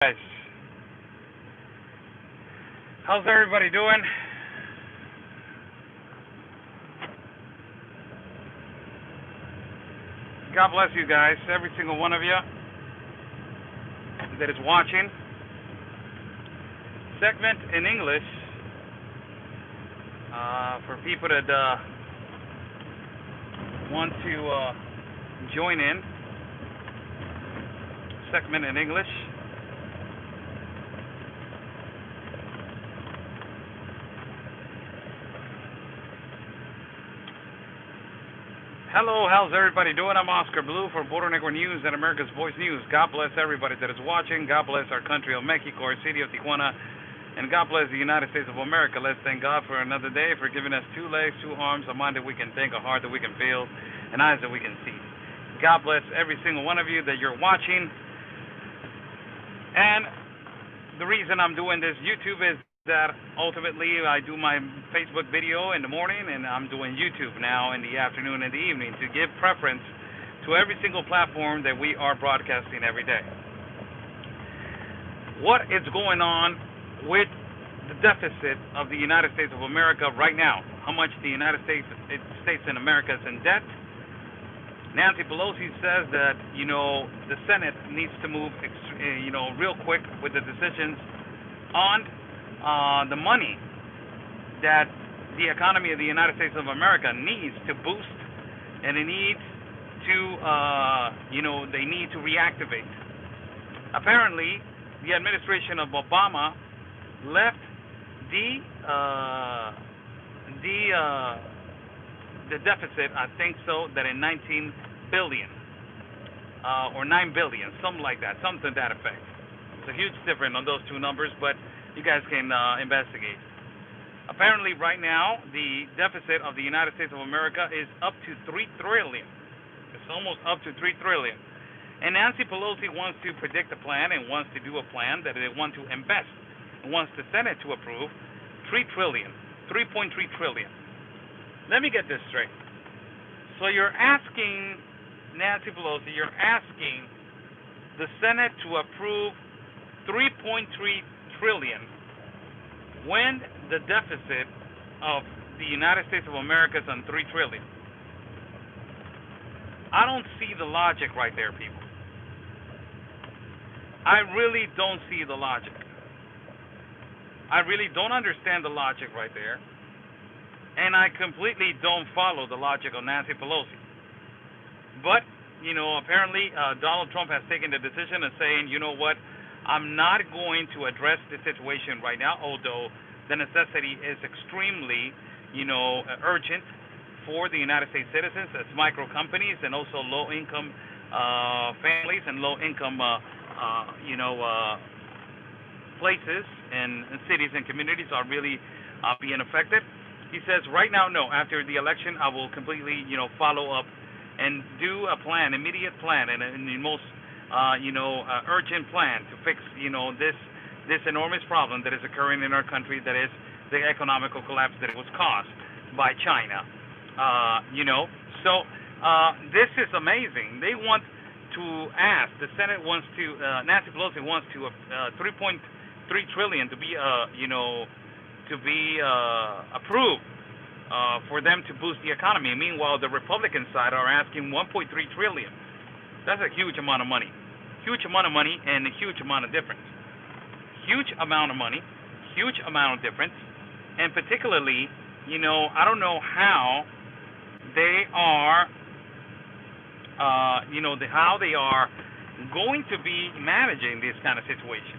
Guys, how's everybody doing? God bless you guys, every single one of you that is watching. Segment in English for people that want to join in. Segment in English. Hello, how's everybody doing? I'm Oscar Blue for Border Negro News and America's Voice News. God bless everybody that is watching. God bless our country of Mexico, our city of Tijuana, and God bless the United States of America. Let's thank God for another day, for giving us two legs, two arms, a mind that we can think, a heart that we can feel, and eyes that we can see. God bless every single one of you that you're watching. And the reason I'm doing this YouTube is that ultimately I do my Facebook video in the morning and I'm doing YouTube now in the afternoon and the evening to give preference to every single platform that we are broadcasting every day. What is going on with the deficit of the United States of America right now? How much the United States in America is in debt? Nancy Pelosi says that, the Senate needs to move, real quick with the decisions on the money that the economy of the United States of America needs to boost, and it needs to, they need to reactivate. Apparently, the administration of Obama left the deficit, I think so, that in 19 billion or 9 billion, something like that, something to that effect. It's a huge difference on those two numbers, but you guys can investigate. Apparently, right now, the deficit of the United States of America is up to 3 trillion. It's almost up to 3 trillion. And Nancy Pelosi wants to predict a plan and wants to do a plan that they want to invest and wants the Senate to approve 3 trillion, 3.3 trillion. Let me get this straight. So you're asking Nancy Pelosi, you're asking the Senate to approve 3.3 trillion when the deficit of the United States of America is on 3 trillion. I don't see the logic right there, people. I really don't see the logic. I really don't understand the logic right there. And I completely don't follow the logic of Nancy Pelosi. But, apparently Donald Trump has taken the decision of saying, you know what, I'm not going to address the situation right now, although the necessity is extremely, urgent for the United States citizens as micro companies and also low-income families and low-income, places and cities and communities are really being affected. He says right now, no. After the election, I will completely, follow up and do a plan, immediate plan, and the most urgent plan to fix, this enormous problem that is occurring in our country, that is the economical collapse that was caused by China. So this is amazing. They want to ask, the Senate wants to, Nancy Pelosi wants to 3.3 trillion to be, approved for them to boost the economy. Meanwhile, the Republican side are asking 1.3 trillion. That's a huge amount of money. Huge amount of money and a huge amount of difference. Huge amount of money, huge amount of difference. And particularly, I don't know how they are, how they are going to be managing this kind of situation.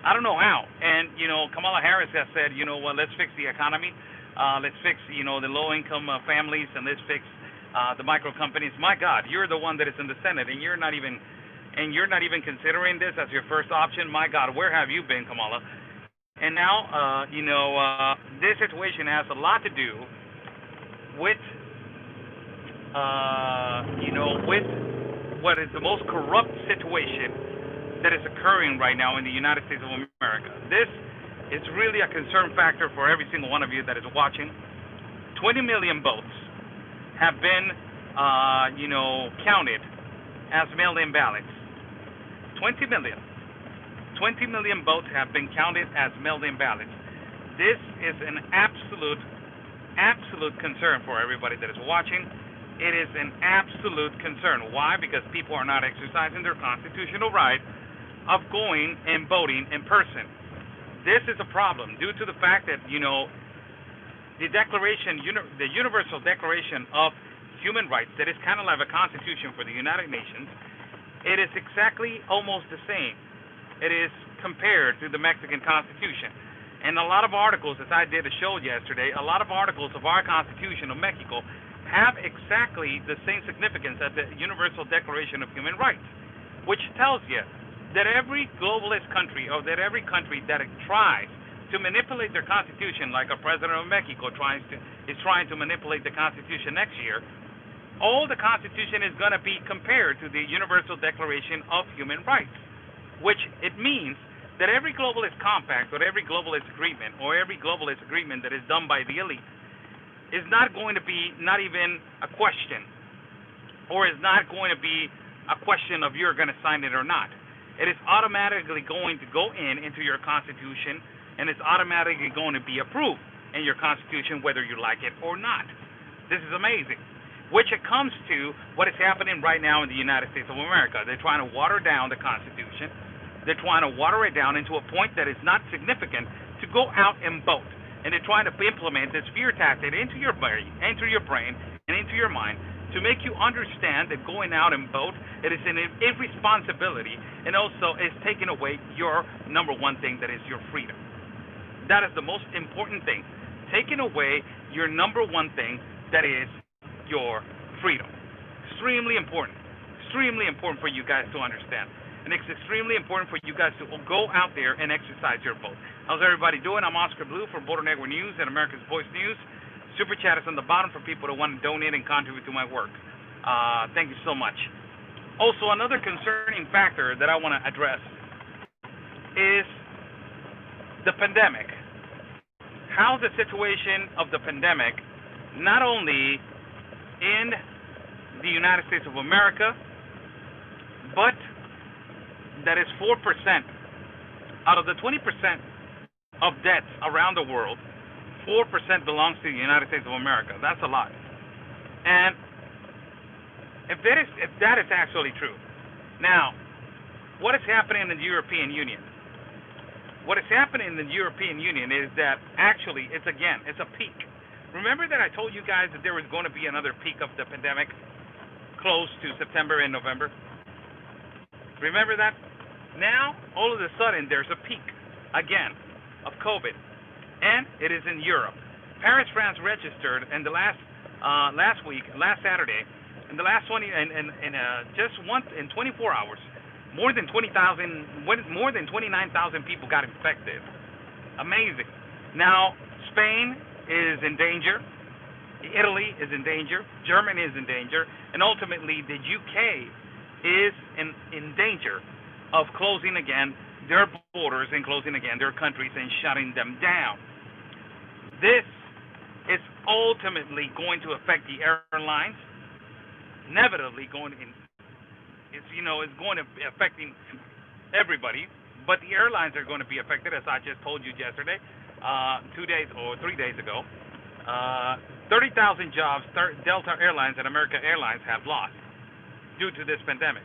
I don't know how. And, Kamala Harris has said, let's fix the economy. Let's fix, the low-income families, and let's fix the micro companies. My God, you're the one that is in the Senate, and you're not even considering this as your first option. My God, where have you been, Kamala? And now, this situation has a lot to do with, with what is the most corrupt situation that is occurring right now in the United States of America. This is really a concern factor for every single one of you that is watching. 20 million votes have been, counted as mail-in ballots. 20 million. 20 million votes have been counted as mail-in ballots. This is an absolute concern for everybody that is watching. It is an absolute concern. Why? Because people are not exercising their constitutional right of going and voting in person. This is a problem due to the fact that, the Universal Declaration of Human Rights, that is kind of like a constitution for the United Nations, it is exactly almost the same. It is compared to the Mexican Constitution. And a lot of articles, as I did a show yesterday, a lot of articles of our Constitution of Mexico have exactly the same significance as the Universal Declaration of Human Rights, which tells you that every globalist country, or that every country that tries to manipulate their constitution, like a president of Mexico is trying to manipulate the constitution next year, all the constitution is going to be compared to the Universal Declaration of Human Rights, which it means that every globalist compact or every globalist agreement or every globalist agreement that is done by the elite is not going to be not even a question, or is not going to be a question of you're going to sign it or not. It is automatically going to go into your constitution, and it's automatically going to be approved in your constitution whether you like it or not. This is amazing. Which it comes to what is happening right now in the United States of America. They're trying to water down the Constitution. They're trying to water it down into a point that is not significant to go out and vote. And they're trying to implement this fear tactic into your brain, and into your mind, to make you understand that going out and vote, it is an irresponsibility, and also is taking away your number one thing, that is your freedom. That is the most important thing. Taking away your number one thing, that is your freedom. Extremely important. Extremely important for you guys to understand. And it's extremely important for you guys to go out there and exercise your vote. How's everybody doing? I'm Oscar Blue from Border Network News and America's Voice News. Super Chat is on the bottom for people that want to donate and contribute to my work. Thank you so much. Also, another concerning factor that I want to address is the pandemic. How's the situation of the pandemic, not only in the United States of America, but that is 4% out of the 20% of deaths around the world. 4% belongs to the United States of America. That's a lot. And if that is actually true, now, what is happening in the European Union? What is happening in the European Union is that actually it's a peak. Remember that I told you guys that there was going to be another peak of the pandemic close to September and November? Remember that? Now, all of a sudden, there's a peak again of COVID. And it is in Europe. Paris, France registered in the last Saturday, in the last 24 hours, more than 29,000 people got infected. Amazing. Now, Spain is in danger. Italy is in danger. Germany is in danger. And ultimately, the UK is in danger of closing again their borders and closing again their countries and shutting them down. This is ultimately going to affect the airlines. Inevitably it's going to be affecting everybody, but the airlines are going to be affected, as I just told you yesterday, 2 days or 3 days ago. 30,000 jobs Delta Airlines and American Airlines have lost due to this pandemic.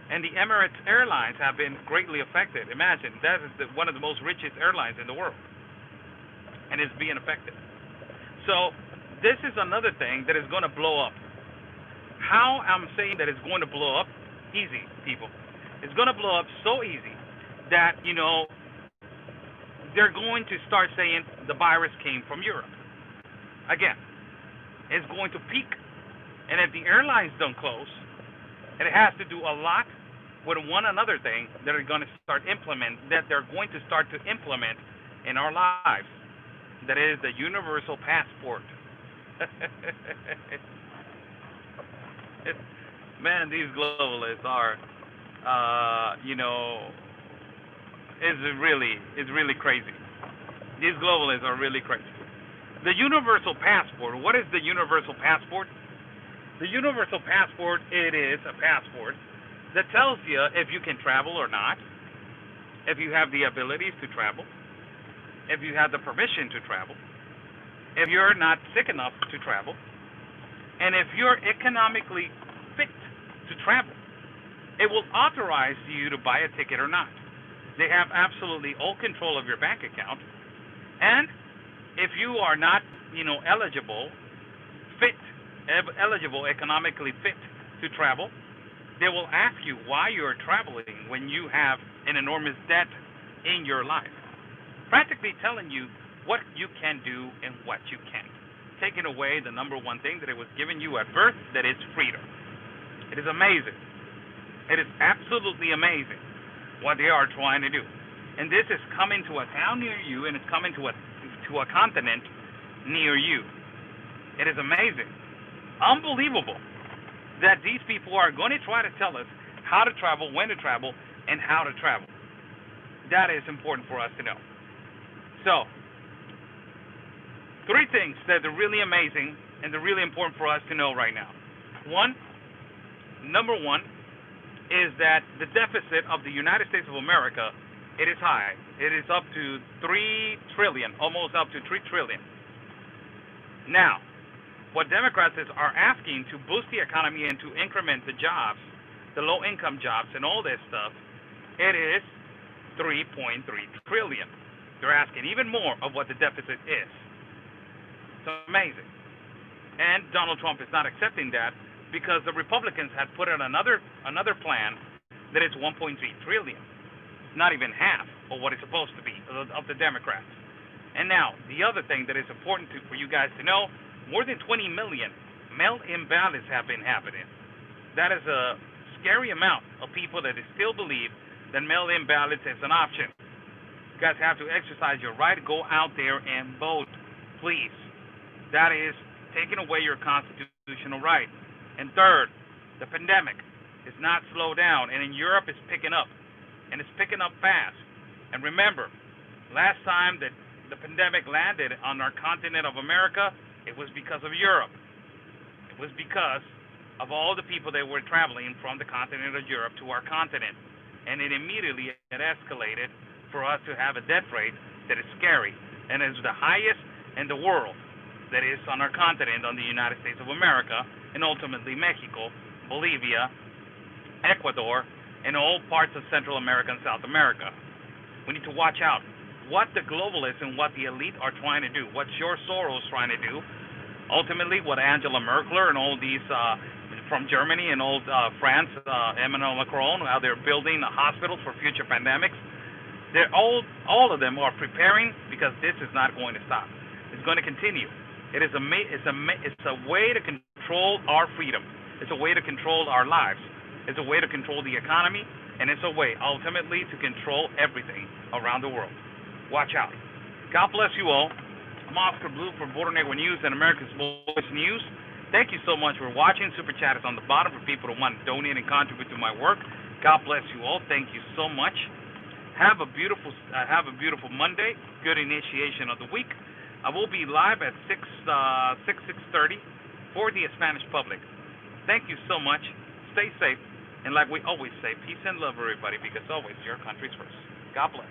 And the Emirates Airlines have been greatly affected. Imagine, that is one of the most richest airlines in the world, and it's being affected. So this is another thing that is going to blow up. How I'm saying that it's going to blow up? Easy, people. It's going to blow up so easy that, they're going to start saying the virus came from Europe. Again, it's going to peak. And if the airlines don't close, it has to do a lot with one another thing that they're going to start to implement in our lives. That is the universal passport. Man, these globalists are, it's really crazy. These globalists are really crazy. The universal passport. What is the universal passport? The universal passport, it is a passport that tells you if you can travel or not. if you have the abilities to travel, if you have the permission to travel, if you're not sick enough to travel, and if you're economically fit to travel, it will authorize you to buy a ticket or not. They have absolutely all control of your bank account. And if you are not, eligible, fit, eligible, economically fit to travel, they will ask you why you're traveling when you have an enormous debt in your life. Practically telling you what you can do and what you can't. Taking away the number one thing that it was given you at birth, that is freedom. It is amazing. It is absolutely amazing what they are trying to do. And this is coming to a town near you, and it's coming to a continent near you. It is amazing. Unbelievable that these people are going to try to tell us how to travel, when to travel, and how to travel. That is important for us to know. So, 3 things that are really amazing and they're really important for us to know right now. Number one, is that the deficit of the United States of America, it is high. It is up to 3 trillion, almost up to 3 trillion. Now, what Democrats are asking to boost the economy and to increment the jobs, the low-income jobs and all this stuff, it is 3.3 trillion. They're asking even more of what the deficit is. It's amazing. And Donald Trump is not accepting that, because the Republicans had put out another plan that is 1.3 trillion. Not even half of what it's supposed to be of the Democrats. And now, the other thing that is important for you guys to know, more than 20 million mail-in ballots have been happening. That is a scary amount of people that still believe that mail-in ballots is an option. You guys have to exercise your right to go out there and vote, please. That is taking away your constitutional right. And third, the pandemic is not slowed down, and in Europe it's picking up, and it's picking up fast. And remember, last time that the pandemic landed on our continent of America, it was because of Europe. It was because of all the people that were traveling from the continent of Europe to our continent. And it immediately escalated for us to have a death rate that is scary, and is the highest in the world. That is on our continent, on the United States of America, and ultimately Mexico, Bolivia, Ecuador, and all parts of Central America and South America. We need to watch out what the globalists and what the elite are trying to do, what George Soros is trying to do, ultimately what Angela Merkel and all these from Germany and all France, Emmanuel Macron, how they're building hospitals for future pandemics. They're all of them are preparing, because this is not going to stop. It's going to continue. It's a way to control our freedom. It's a way to control our lives. It's a way to control the economy, and it's a way, ultimately, to control everything around the world. Watch out. God bless you all. I'm Oscar Blue for Border Network News and America's Voice News. Thank you so much for watching. Super Chat is on the bottom for people who want to donate and contribute to my work. God bless you all. Thank you so much. Have a beautiful Monday. Good initiation of the week. I will be live at 6:30 for the Spanish public. Thank you so much. Stay safe. And like we always say, peace and love, everybody, because always your country's first. God bless.